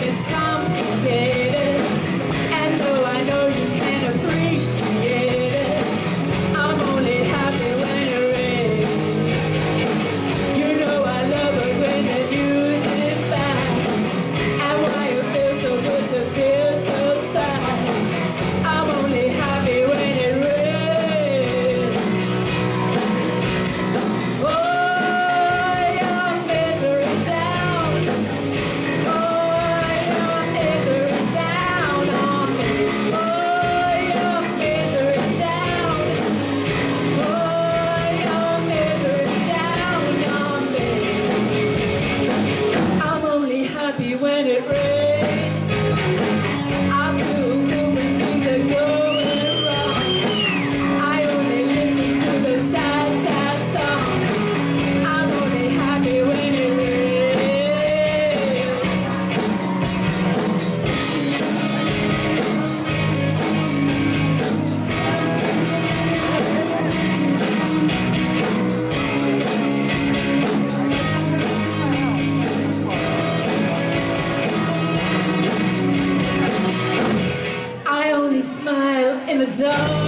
is complicated, and though I know you can appreciate it, I'm only happy when it rains. You know I love it when the news is bad, and why it feels so good to feel so sad. I'm only happy when it rains. Oh, your misery down. Oh, your misery down on me. Oh, your misery down. Oh, your misery down on me. I'm only happy when it rains. I feel good when things are going wrong. I only listen to the sad, sad songs. I'm only happy when it rains. I only smile in the dark.